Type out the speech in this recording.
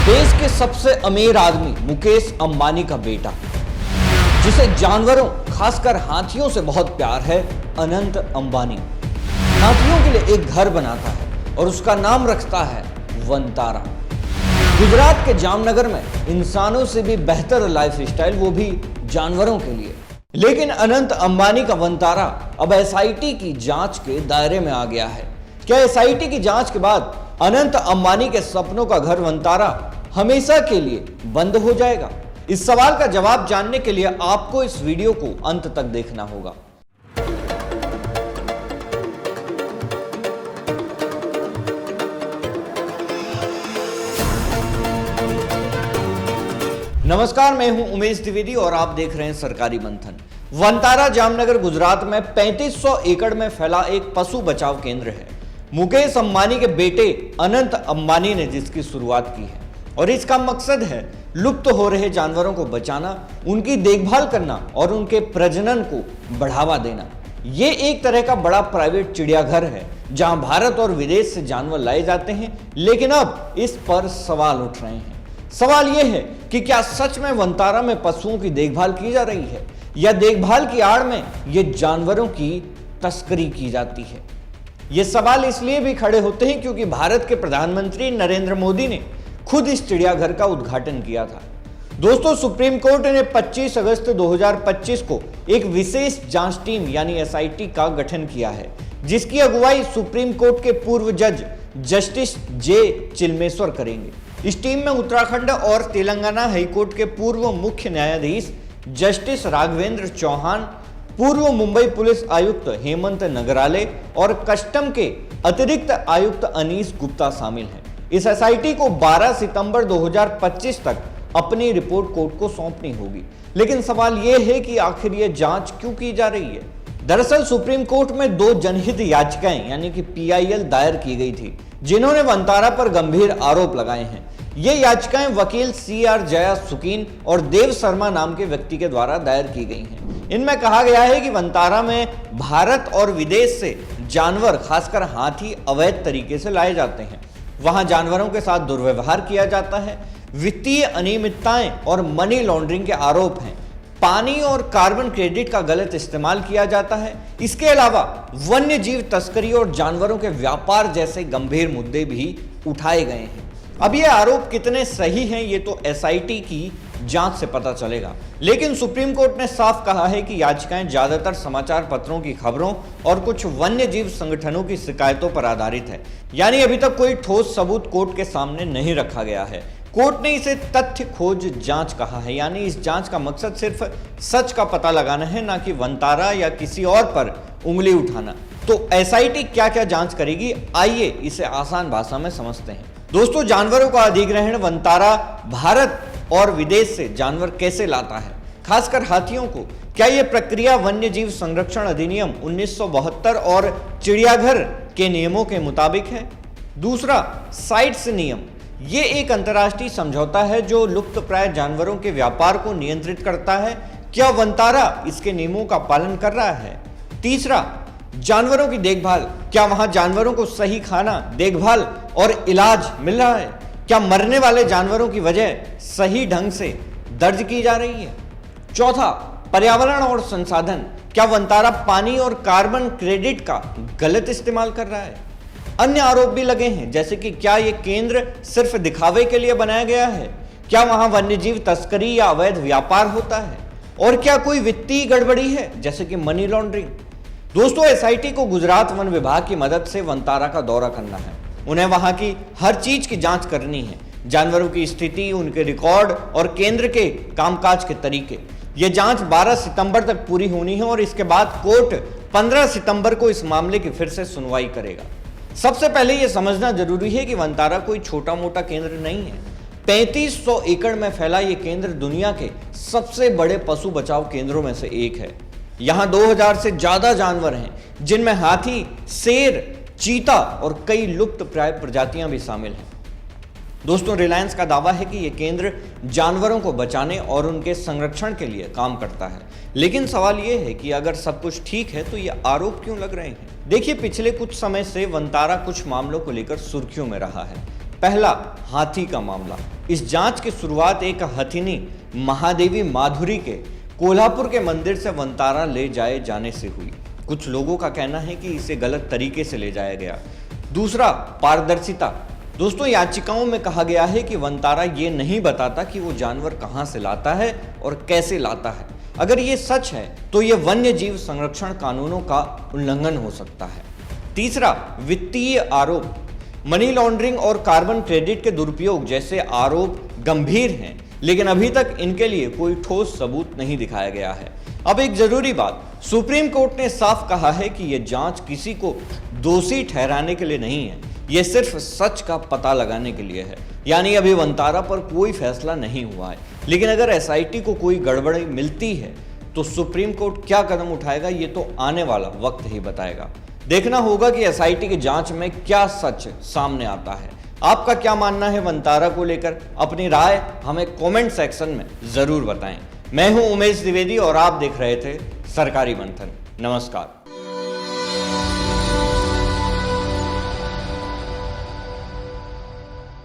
देश के सबसे अमीर आदमी मुकेश अंबानी का बेटा, जिसे जानवरों खासकर हाथियों से बहुत प्यार है, अनंत अंबानी हाथियों के लिए एक घर बनाता है और उसका नाम रखता है वनतारा। गुजरात के जामनगर में इंसानों से भी बेहतर लाइफस्टाइल, वो भी जानवरों के लिए। लेकिन अनंत अंबानी का वनतारा अब एसआईटी की जांच के दायरे में आ गया है। क्या एसआईटी की जांच के बाद अनंत अंबानी के सपनों का घर वनतारा हमेशा के लिए बंद हो जाएगा? इस सवाल का जवाब जानने के लिए आपको इस वीडियो को अंत तक देखना होगा। नमस्कार, मैं हूं उमेश द्विवेदी और आप देख रहे हैं सरकारी मंथन। वनतारा जामनगर गुजरात में 3500 एकड़ में फैला एक पशु बचाव केंद्र है। मुकेश अंबानी के बेटे अनंत अंबानी ने जिसकी शुरुआत की है और इसका मकसद है लुप्त हो रहे जानवरों को बचाना, उनकी देखभाल करना और उनके प्रजनन को बढ़ावा देना। ये एक तरह का बड़ा प्राइवेट चिड़ियाघर है जहां भारत और विदेश से जानवर लाए जाते हैं। लेकिन अब इस पर सवाल उठ रहे हैं। सवाल यह है कि क्या सच में वनतारा में पशुओं की देखभाल की जा रही है या देखभाल की आड़ में ये जानवरों की तस्करी की जाती है? ये सवाल इसलिए भी खड़े होते हैं क्योंकि भारत के प्रधानमंत्री नरेंद्र मोदी ने खुद इस चिड़ियाघर का उद्घाटन किया था। दोस्तों, सुप्रीम कोर्ट ने 25 अगस्त 2025 को एक विशेष जांच टीम यानी एसआईटी का गठन किया है, जिसकी अगुवाई सुप्रीम कोर्ट के पूर्व जज जस्टिस जे चिलमेश्वर करेंगे। इस टीम में उत्तराखंड और तेलंगाना हाईकोर्ट के पूर्व मुख्य न्यायाधीश जस्टिस राघवेंद्र चौहान, पूर्व मुंबई पुलिस आयुक्त हेमंत नगराले और कस्टम के अतिरिक्त आयुक्त अनीस गुप्ता शामिल हैं। इस एसआईटी को 12 सितंबर 2025 तक अपनी रिपोर्ट कोर्ट को सौंपनी होगी। लेकिन सवाल यह है कि आखिर यह जांच क्यों की जा रही है? दरअसल सुप्रीम कोर्ट में 2 जनहित याचिकाएं यानी कि पीआईएल दायर की गई थी, जिन्होंने वनतारा पर गंभीर आरोप लगाए हैं। ये याचिकाएं वकील सीआर जया सुकीन और देव शर्मा नाम के व्यक्ति के द्वारा दायर की गई हैं। इनमें कहा गया है कि वनतारा में भारत और विदेश से जानवर, खासकर हाथी, अवैध तरीके से लाए जाते हैं। वहां जानवरों के साथ दुर्व्यवहार किया जाता है, वित्तीय अनियमितताएं और मनी लॉन्ड्रिंग के आरोप हैं, पानी और कार्बन क्रेडिट का गलत इस्तेमाल किया जाता है। इसके अलावा वन्य जीव तस्करी और जानवरों के व्यापार जैसे गंभीर मुद्दे भी उठाए गए हैं। अब ये आरोप कितने सही हैं, ये तो एसआईटी की जांच से पता चलेगा। लेकिन सुप्रीम कोर्ट ने साफ कहा है कि याचिकाएं ज्यादातर समाचार पत्रों की खबरों और कुछ वन्य जीव संगठनों की शिकायतों पर आधारित है। यानी अभी तक कोई ठोस सबूत कोर्ट के सामने नहीं रखा गया है। कोर्ट ने इसे तथ्य खोज जांच कहा है, यानी इस जांच का मकसद सिर्फ सच का पता लगाना है, ना कि वनतारा या किसी और पर उंगली उठाना। तो एसआईटी क्या क्या जांच करेगी, आइए इसे आसान भाषा में समझते हैं। दोस्तों, जानवरों का अधिग्रहण वनतारा भारत और विदेश से जानवर कैसे लाता है, खासकर हाथियों को? क्या यह प्रक्रिया वन्य जीव संरक्षण अधिनियम 1972 और चिड़ियाघर के नियमों के मुताबिक है? दूसरा, साइट्स नियम। ये एक अंतर्राष्ट्रीय समझौता है जो लुप्तप्राय जानवरों के व्यापार को नियंत्रित करता है। क्या वनतारा इसके नियमों का पालन कर रहा है? तीसरा, जानवरों की देखभाल। क्या वहां जानवरों को सही खाना, देखभाल और इलाज मिल रहा है? क्या मरने वाले जानवरों की वजह सही ढंग से दर्ज की जा रही है? चौथा, पर्यावरण और संसाधन। क्या वनतारा पानी और कार्बन क्रेडिट का गलत इस्तेमाल कर रहा है? अन्य आरोप भी लगे हैं, जैसे कि क्या यह केंद्र सिर्फ दिखावे के लिए बनाया गया है? क्या वहां वन्यजीव तस्करी या अवैध व्यापार होता है? और क्या कोई वित्तीय गड़बड़ी है, जैसे कि मनी लॉन्ड्रिंग? दोस्तों, एसआईटी को गुजरात वन विभाग की मदद से वनतारा का दौरा करना है। उन्हें वहां की हर चीज की जांच करनी है, जानवरों की स्थिति, उनके रिकॉर्ड और केंद्र के कामकाज के तरीके। यह जांच 12 सितंबर तक पूरी होनी है और इसके बाद कोर्ट 15 सितंबर को इस मामले की फिर से सुनवाई करेगा। सबसे पहले यह समझना जरूरी है कि वनतारा कोई छोटा मोटा केंद्र नहीं है। 3500 एकड़ में फैला यह केंद्र दुनिया के सबसे बड़े पशु बचाव केंद्रों में से एक है। यहां 2000 से ज्यादा जानवर हैं, जिनमें हाथी, शेर, चीता और कई लुप्त प्राय प्रजातियां भी शामिल हैं। दोस्तों, रिलायंस का दावा है कि यह केंद्र जानवरों को बचाने और उनके संरक्षण के लिए काम करता है। लेकिन सवाल यह है कि अगर सब कुछ ठीक है तो ये आरोप क्यों लग रहे हैं? देखिए, पिछले कुछ समय से वनतारा कुछ मामलों को लेकर सुर्खियों में रहा है। पहला, हाथी का मामला। इस जांच की शुरुआत एक हथिनी महादेवी माधुरी के कोल्हापुर के मंदिर से वंतारा ले जाए जाने से हुई। कुछ लोगों का कहना है कि इसे गलत तरीके से ले जाया गया। दूसरा, पारदर्शिता। दोस्तों, याचिकाओं में कहा गया है कि वंतारा ये नहीं बताता कि वो जानवर कहां से लाता है और कैसे लाता है। अगर ये सच है तो ये वन्य जीव संरक्षण कानूनों का उल्लंघन हो सकता है। तीसरा, वित्तीय आरोप। मनी लॉन्ड्रिंग और कार्बन क्रेडिट के दुरुपयोग जैसे आरोप गंभीर हैं, लेकिन अभी तक इनके लिए कोई ठोस सबूत नहीं दिखाया गया है। अब एक जरूरी बात, सुप्रीम कोर्ट ने साफ कहा है कि यह जांच किसी को दोषी ठहराने के लिए नहीं है, यह सिर्फ सच का पता लगाने के लिए है। यानी अभी वंतारा पर कोई फैसला नहीं हुआ है, लेकिन अगर एसआईटी को कोई गड़बड़ी मिलती है तो सुप्रीम कोर्ट क्या कदम उठाएगा, ये तो आने वाला वक्त ही बताएगा। देखना होगा कि एसआईटी की जांच में क्या सच सामने आता है। आपका क्या मानना है वंतारा को लेकर? अपनी राय हमें कमेंट सेक्शन में जरूर बताएं। मैं हूं उमेश द्विवेदी और आप देख रहे थे सरकारी मंथन। नमस्कार।